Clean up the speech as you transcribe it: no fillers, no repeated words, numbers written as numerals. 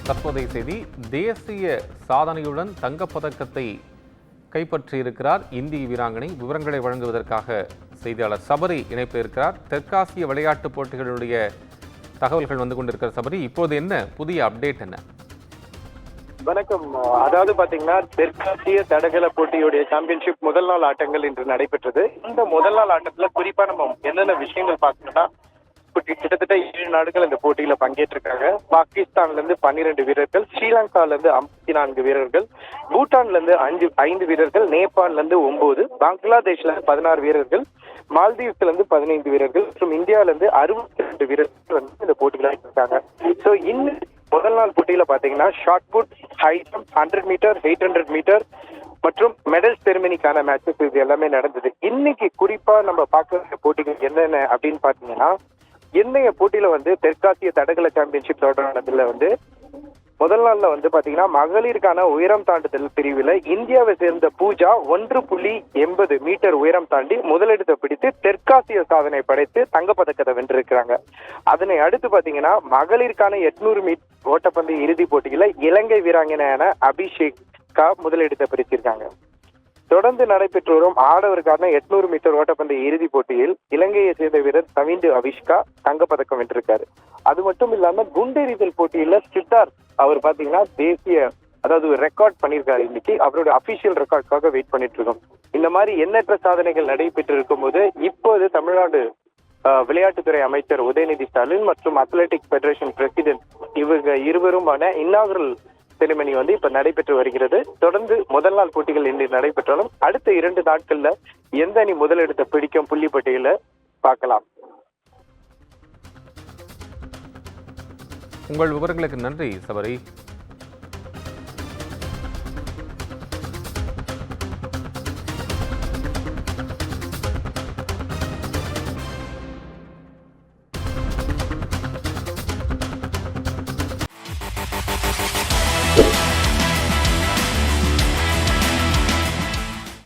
தற்போதைய செய்தி. தேசிய சாதனையுடன் தங்கப்பதக்கத்தை கைப்பற்றியிருக்கிறார் இந்திய வீராங்கனை. விவரங்களை வழங்குவதற்காக செய்தியாளர் சபரி இணைப்பில் இருக்கிறார். தெற்காசிய விளையாட்டுப் போட்டிகளுடைய தகவல்கள் வந்து கொண்டிருக்கிற சபரி, இப்போது என்ன புதிய அப்டேட் என்ன? வணக்கம். அதாவது பாத்தீங்கன்னா தெற்காசிய தடகள போட்டியுடைய சாம்பியன்ஷிப் முதல் நாள் ஆட்டங்கள் இன்று நடைபெற்றது. இந்த முதல் நாள் ஆட்டத்துல குறிப்பா நம்ம என்னென்ன விஷயங்கள் பார்க்கணும்னா, கிட்டத்தட்ட 7 நாடுகள் இந்த போட்டியில பங்கேற்றிருக்காங்க. பாகிஸ்தான்ல இருந்து 12 வீரர்கள், ஸ்ரீலங்கால இருந்து 54 வீரர்கள், பூட்டான்ல இருந்து 5 வீரர்கள், நேபாள்ல இருந்து 9, பங்களாதேஷ்ல இருந்து 16 வீரர்கள், மால்தீவ்ஸ்ல இருந்து 15 வீரர்கள் மற்றும் இந்தியாவில இருந்து 62 வீரர்கள் வந்து இந்த போட்டியில இருக்காங்க. சோ இன்னும் முதல் நாள் போட்டியில பாத்தீங்கன்னா shot put, high jump, 100 metre, 800 metre மற்றும் மெடல் செரிமனிக்கான மேட்சஸ் இது எல்லாமே நடந்தது. இன்னைக்கு குறிப்பா நம்ம பார்க்க போட்டிகள் என்னென்ன அப்படின்னு பாத்தீங்கன்னா, இன்றைய போட்டியில வந்து தெற்காசிய தடகள சாம்பியன்ஷிப் தொடரானதுல வந்து முதல் நாள்ல வந்து பாத்தீங்கன்னா மகளிருக்கான உயரம் தாண்டுதல் பிரிவுல இந்தியாவை சேர்ந்த பூஜா 1.80 மீட்டர் உயரம் தாண்டி முதலிடத்தை பிடித்து தெற்காசிய சாதனை படைத்து தங்கப்பதக்கத்தை வென்றிருக்கிறாங்க. அதனை அடுத்து பாத்தீங்கன்னா மகளிருக்கான 800 மீட்டர் ஓட்டப்பந்தய இறுதிப் போட்டியில இலங்கை வீராங்கனையான அபிஷேகா முதலிடத்தை பிடிச்சிருக்காங்க. தொடர்ந்து நடைபெற்று வரும் ஆடவருக்கான 800 மீட்டர் ஓட்டப்பந்தய இறுதிப் போட்டியில் இலங்கையை சேர்ந்த வீரர் சவிந்து அவிஷ்கா தங்கப்பதக்கம் வென்றிருக்காரு. அது மட்டும் இல்லாம குண்டெறிதல் போட்டியில சித்தார்த் அவர் பாத்தீங்கன்னா அதாவது ரெக்கார்ட் பண்ணியிருக்காரு. இன்னைக்கு அவரோட அபிஷியல் ரெக்கார்டுக்காக வெயிட் பண்ணிட்டு இருக்கோம். இந்த மாதிரி எண்ணற்ற சாதனைகள் நடைபெற்று இருக்கும் போது இப்போது தமிழ்நாடு விளையாட்டுத்துறை அமைச்சர் உதயநிதி ஸ்டாலின் மற்றும் அத்லெட்டிக்ஸ் பெடரேஷன் பிரசிடென்ட் இவங்க இருவருமான இன்னாகுரல் செரிமனி வந்து இப்ப நடைபெற்று வருகிறது. தொடர்ந்து முதல் நாள் போட்டிகள் இன்று நடைபெற்றாலும் அடுத்த 2 நாட்கள்ல எந்த அணி முதலிடத்தை பிடிக்கும் புள்ளி பட்டியல பார்க்கலாம். உங்கள் விவரங்களுக்கு நன்றி சபரி.